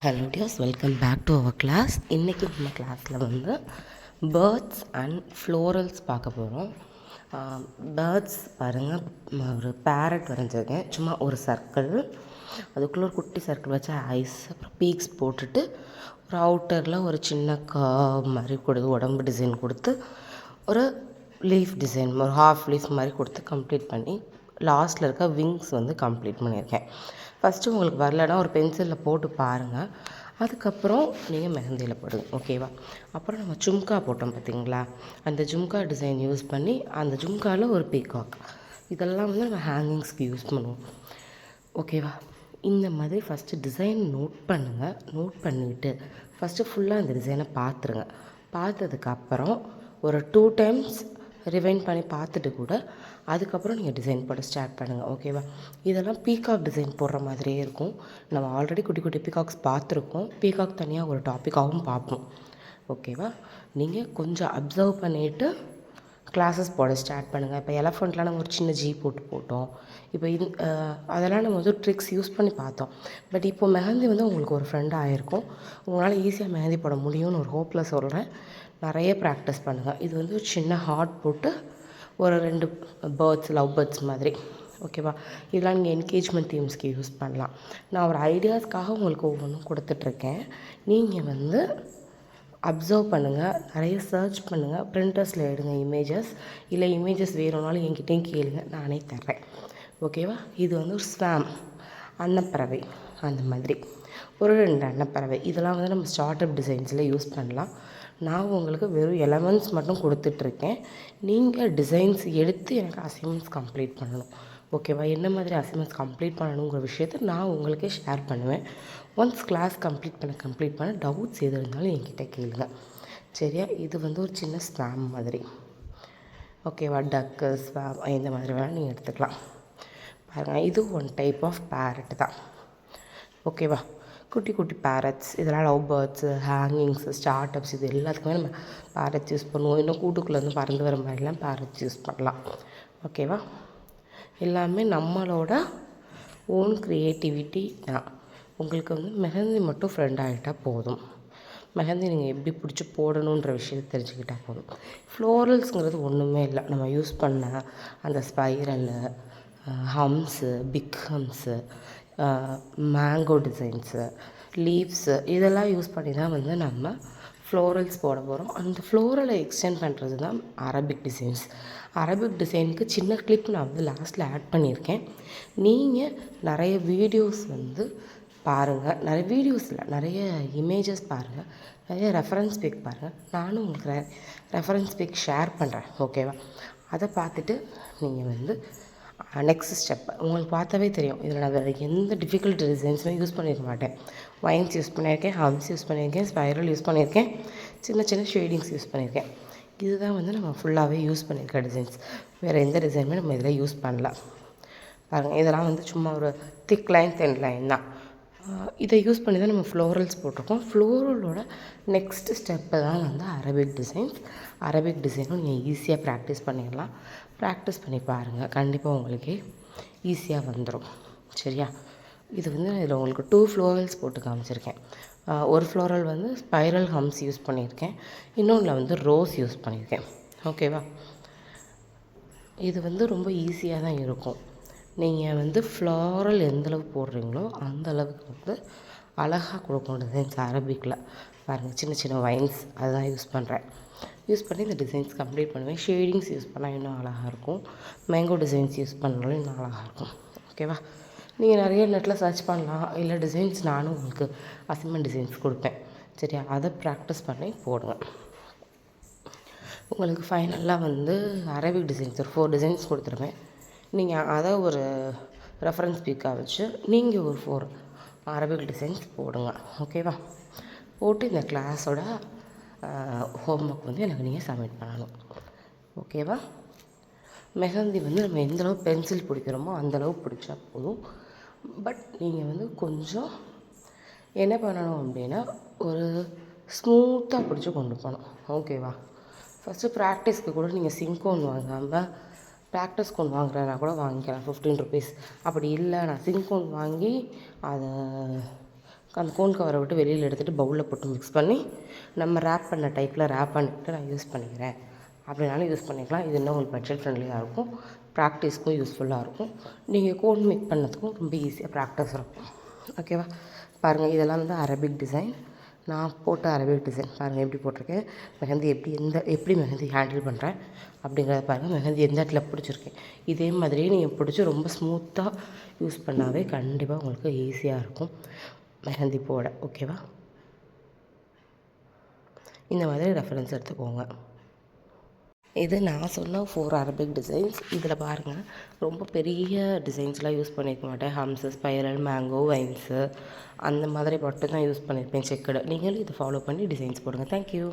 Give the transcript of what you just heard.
Hello dears, welcome back to our class. இன்றைக்கி நம்ம கிளாஸில் வந்து பேர்ட்ஸ் அண்ட் ஃப்ளோரல்ஸ் பார்க்க போகிறோம். பேர்ட்ஸ் பாருங்கள், ஒரு பேரட் வரைஞ்சிருக்கேன். சும்மா ஒரு சர்க்கிள், அதுக்குள்ளே ஒரு குட்டி சர்க்கிள் வச்சு ஐஸ், அப்புறம் பீக்ஸ் போட்டுட்டு ஒரு அவுட்டரில் ஒரு சின்ன மாதிரி கொடுத்து உடம்பு டிசைன் கொடுத்து ஒரு லீஃப் டிசைன், ஒரு ஹாஃப் லீஃப் மாதிரி கொடுத்து கம்ப்ளீட் பண்ணி லாஸ்ட்டில் இருக்க விங்ஸ் வந்து கம்ப்ளீட் பண்ணியிருக்கேன். ஃபஸ்ட்டு உங்களுக்கு வரலன்னா ஒரு பென்சிலில் போட்டு பாருங்கள், அதுக்கப்புறம் நீங்கள் மெஹந்தியில் போடுங்க. ஓகேவா? அப்புறம் நம்ம ஜும்கா போட்டோம் பார்த்திங்களா, அந்த ஜும்கா டிசைன் யூஸ் பண்ணி அந்த ஜும்காவில் ஒரு பீகாக், இதெல்லாம் வந்து நம்ம ஹேங்கிங்ஸ்க்கு யூஸ் பண்ணுவோம். ஓகேவா? இந்த மாதிரி ஃபஸ்ட்டு டிசைன் நோட் பண்ணுங்கள். நோட் பண்ணிவிட்டு ஃபஸ்ட்டு ஃபுல்லாக அந்த டிசைனை பார்த்துருங்க. பார்த்ததுக்கப்புறம் ஒரு 2 டைம்ஸ் ரிவைண்ட் பண்ணி பார்த்துட்டு கூட அதுக்கப்புறம் நீங்கள் டிசைன் போட ஸ்டார்ட் பண்ணுங்கள். ஓகேவா? இதெல்லாம் பீகாக் டிசைன் போடுற மாதிரியே இருக்கும். நம்ம ஆல்ரெடி குட்டி குட்டி பீகாக்ஸ் பார்த்துருக்கோம். பீகாக் தனியாக ஒரு டாப்பிக்காகவும் பார்ப்போம். ஓகேவா? நீங்கள் கொஞ்சம் அப்சர்வ் பண்ணிவிட்டு கிளாஸஸ் போட ஸ்டார்ட் பண்ணுங்கள். இப்போ எலஃபண்ட்லாம் நம்ம ஒரு சின்ன ஜி போட்டோம். இப்போ அதெல்லாம் நம்ம வந்து ட்ரிக்ஸ் யூஸ் பண்ணி பார்த்தோம். பட் இப்போ மெஹந்தி வந்து உங்களுக்கு ஒரு ஃப்ரெண்டாக ஆகிருக்கும். உங்களால் ஈஸியாக மெஹந்தி போட முடியும்னு ஒரு ஹோப்பில் சொல்கிறேன். நிறைய ப்ராக்டிஸ் பண்ணுங்கள். இது வந்து ஒரு சின்ன ஹார்ட் போட்டு ஒரு 2 பேர்ட்ஸ், லவ் பேர்ட்ஸ் மாதிரி. ஓகேவா? இதெல்லாம் நீங்கள் என்கேஜ்மெண்ட் தீம்ஸ்க்கு யூஸ் பண்ணலாம். நான் ஒரு ஐடியாஸ்க்காக உங்களுக்கு ஒவ்வொன்றும் கொடுத்துட்ருக்கேன். நீங்கள் வந்து அப்சர்வ் பண்ணுங்கள், நிறைய சர்ச் பண்ணுங்கள், பிரிண்டர்ஸில் எடுங்க இமேஜஸ். இல்லை இமேஜஸ் வேணும்னாலும் என்கிட்டையும் கேளுங்க, நானே தர்றேன். ஓகேவா? இது வந்து ஒரு ஸ்வாம், அன்னப்பறவை, அந்த மாதிரி ஒரு 2 அன்னப்பறவை. இதெல்லாம் வந்து நம்ம ஸ்டார்ட் அப் டிசைன்ஸில் யூஸ் பண்ணலாம். நான் உங்களுக்கு வெறும் எலமெண்ட்ஸ் மட்டும் கொடுத்துட்ருக்கேன். நீங்கள் டிசைன்ஸ் எடுத்து எனக்கு அசைன்மெண்ட்ஸ் கம்ப்ளீட் பண்ணணும். ஓகேவா? என்ன மாதிரி அசைன்மெண்ட்ஸ் கம்ப்ளீட் பண்ணணுங்கிற விஷயத்தை நான் உங்களுக்கே ஷேர் பண்ணுவேன். ஒன்ஸ் கிளாஸ் கம்ப்ளீட் பண்ண டவுட்ஸ் எது இருந்தாலும் என்கிட்ட கேளுங்க. சரியா? இது வந்து ஒரு சின்ன ஸ்வாம் மாதிரி. ஓகேவா? டக்கு, ஸ்வாம், இந்த மாதிரி வேணால் நீங்கள் எடுத்துக்கலாம். பாருங்கள், இது ஒன் டைப் ஆஃப் பேரட் தான். ஓகேவா? குட்டி குட்டி பேரட்ஸ், இதெல்லாம் love birds, hangings, start ups, இது எல்லாத்துக்குமே நம்ம பேரட்ஸ் யூஸ் பண்ணுவோம். இன்னும் கூட்டுக்குள்ளேருந்து பறந்து வர மாதிரிலாம் பேரட்ஸ் யூஸ் பண்ணலாம். ஓகேவா? எல்லாமே நம்மளோட ஓன் க்ரியேட்டிவிட்டி தான். உங்களுக்கு வந்து மெஹந்தி மட்டும் ஃப்ரெண்ட் ஆகிட்டால் போதும். மெஹந்தி நீங்கள் எப்படி பிடிச்சி போடணுன்ற விஷயத்தை தெரிஞ்சுக்கிட்டால் போதும். ஃப்ளோரல்ஸுங்கிறது ஒன்றுமே இல்லை. நம்ம யூஸ் பண்ண அந்த ஸ்பைரலு, ஹம்ஸு, பிக் ஹம்ஸு, மேங்கோ டிசைன்ஸு, லீவ்ஸு, இதெல்லாம் யூஸ் பண்ணி தான் வந்து நம்ம ஃப்ளோரல்ஸ் போட போகிறோம். அந்த ஃப்ளோரலை எக்ஸ்டெண்ட் பண்ணுறது தான் அரபிக் டிசைன்ஸ். அரபிக் டிசைனுக்கு சின்ன கிளிப் நான் வந்து லாஸ்ட்டில் ஆட் பண்ணியிருக்கேன். நீங்கள் நிறைய வீடியோஸ் வந்து பாருங்கள். நிறைய வீடியோஸ் இல்லை, நிறைய இமேஜஸ் பாருங்கள், நிறைய ரெஃபரன்ஸ் பிக் பாருங்கள். நானும் உங்களுக்கு ரெஃபரன்ஸ் பிக் ஷேர் பண்ணுறேன். ஓகேவா? அதை பார்த்துட்டு நீங்கள் வந்து நெக்ஸ்ட் ஸ்டெப் உங்களுக்கு பார்த்தாவே தெரியும். இதில் நான் வேறு எந்த டிஃபிகல்ட் டிசைன்ஸுமே யூஸ் பண்ணியிருக்க மாட்டேன். வைன்ஸ் யூஸ் பண்ணியிருக்கேன், ஹம்ஸ் யூஸ் பண்ணியிருக்கேன், ஸ்பைரல் யூஸ் பண்ணியிருக்கேன், சின்ன சின்ன ஷேடிங்ஸ் யூஸ் பண்ணியிருக்கேன். இதுதான் வந்து நம்ம ஃபுல்லாகவே யூஸ் பண்ணியிருக்க டிசைன்ஸ். வேறு எந்த டிசைனுமே நம்ம இதில் யூஸ் பண்ணல. பாருங்கள், இதெல்லாம் வந்து சும்மா ஒரு திக் லைன், தென் லைன் தான். இதை யூஸ் பண்ணி தான் நம்ம ஃப்ளோரல்ஸ் போட்டிருக்கோம். ஃப்ளோரலோட நெக்ஸ்ட் ஸ்டெப்பு தான் வந்து அரபிக் டிசைன்ஸ். அரபிக் டிசைனும் நீங்கள் ஈஸியாக ப்ராக்டிஸ் பண்ணிடலாம். ப்ராக்டிஸ் பண்ணி பாருங்கள், கண்டிப்பாக உங்களுக்கே ஈஸியாக வந்துடும். சரியா? இது வந்து இதில் உங்களுக்கு 2 ஃப்ளோரல்ஸ் போட்டு காமிச்சிருக்கேன். ஒரு ஃப்ளோரல் வந்து ஸ்பைரல் ஹம்ஸ் யூஸ் பண்ணியிருக்கேன், இன்னொன்றில் வந்து ரோஸ் யூஸ் பண்ணியிருக்கேன். ஓகேவா? இது வந்து ரொம்ப ஈஸியாக தான் இருக்கும். நீங்கள் வந்து ஃப்ளாரல் எந்தளவு போடுறீங்களோ அந்தளவுக்கு வந்து அழகாக கொடுக்கும் டிசைன்ஸ் அரபிக்கில். பாருங்கள், சின்ன சின்ன வைன்ஸ் அதுதான் யூஸ் பண்ணுறேன். யூஸ் பண்ணி இந்த டிசைன்ஸ் கம்ப்ளீட் பண்ணுவேன். ஷேடிங்ஸ் யூஸ் பண்ணால் இன்னும் அழகாக இருக்கும். மேங்கோ டிசைன்ஸ் யூஸ் பண்ணாலும் இன்னும் அழகாக இருக்கும். ஓகேவா? நீங்கள் நிறைய நெட்டில் சர்ச் பண்ணலாம். இல்லை டிசைன்ஸ் நானும் உங்களுக்கு அசைன்மெண்ட் டிசைன்ஸ் கொடுப்பேன். சரியா? அதை ப்ராக்டிஸ் பண்ணி போடுங்க. உங்களுக்கு ஃபைனலாக வந்து அரபிக் டிசைன்ஸ் ஒரு 4 டிசைன்ஸ் கொடுத்துருவேன். நீங்கள் அதை ஒரு ரெஃபரன்ஸ் பிக்காக வச்சு நீங்கள் ஒரு 4 அரபிக் டிசைன்ஸ் போடுங்க. ஓகேவா? போட்டு இந்த கிளாஸோட ஹோம்ஒர்க் வந்து எனக்கு நீங்கள் சப்மிட் பண்ணணும். ஓகேவா? மெஹந்தி வந்து நம்ம எந்தளவு பென்சில் பிடிக்கிறோமோ அந்தளவு பிடிச்சா போதும். பட் நீங்கள் வந்து கொஞ்சம் என்ன பண்ணணும் அப்படின்னா, ஒரு ஸ்மூத்தாக பிடிச்சி கொண்டு போகணும். ஓகேவா? ஃபஸ்ட்டு ப்ராக்டிஸ்க்கு கூட நீங்கள் சிங்கோன் வாங்காமல் ப்ராக்டிஸ் கோன் வாங்குறேன்னா கூட வாங்கிக்கலாம், 15 ருபீஸ். அப்படி இல்லை, நான் சிங்கோன் வாங்கி அதை அந்த கோன் கவரை விட்டு வெளியில் எடுத்துகிட்டு பவுலில் போட்டு மிக்ஸ் பண்ணி நம்ம ரேப் பண்ண டைப்பில் ரேப் பண்ணிவிட்டு நான் யூஸ் பண்ணிக்கிறேன் அப்படின்னாலும் யூஸ் பண்ணிக்கலாம். இது இன்னும் உங்களுக்கு பட்ஜெட் ஃப்ரெண்ட்லியாக இருக்கும், ப்ராக்டிஸ்க்கும் யூஸ்ஃபுல்லாக இருக்கும். நீங்கள் கோன் மேக் பண்ணதுக்கும் ரொம்ப ஈஸியாக ப்ராக்டிஸ் இருக்கும். ஓகேவா? பாருங்கள், இதெல்லாம் வந்து அரபிக் டிசைன். நான் போட்ட அரபிக் டிசைன் பாருங்கள் எப்படி போட்டிருக்கேன். மெஹந்தி எப்படி மெஹந்தி ஹேண்டில் பண்ணுறேன் அப்படிங்கிறத பாருங்கள். மெஹந்தி எந்த இடத்துல பிடிச்சிருக்கேன் இதே மாதிரியே நீங்கள் பிடிச்சி ரொம்ப ஸ்மூத்தாக யூஸ் பண்ணாவே கண்டிப்பாக உங்களுக்கு ஈஸியாக இருக்கும் மெஹந்தி போட. ஓகேவா? இந்த மாதிரி ரெஃபரன்ஸ் எடுத்துக்கோங்க. இது நான் சொன்ன 4 அரபிக் டிசைன்ஸ். இதில் பாருங்கள், ரொம்ப பெரிய டிசைன்ஸ்லாம் யூஸ் பண்ணியிருக்க மாட்டேன். ஹம்ஸு, ஸ்பைரல், மேங்கோ, வைன்ஸு அந்த மாதிரி மட்டும் தான் யூஸ் பண்ணியிருப்பேன், செக்குடு. நீங்களும் இதை ஃபாலோ பண்ணி டிசைன்ஸ் போடுங்க. தேங்க்யூ.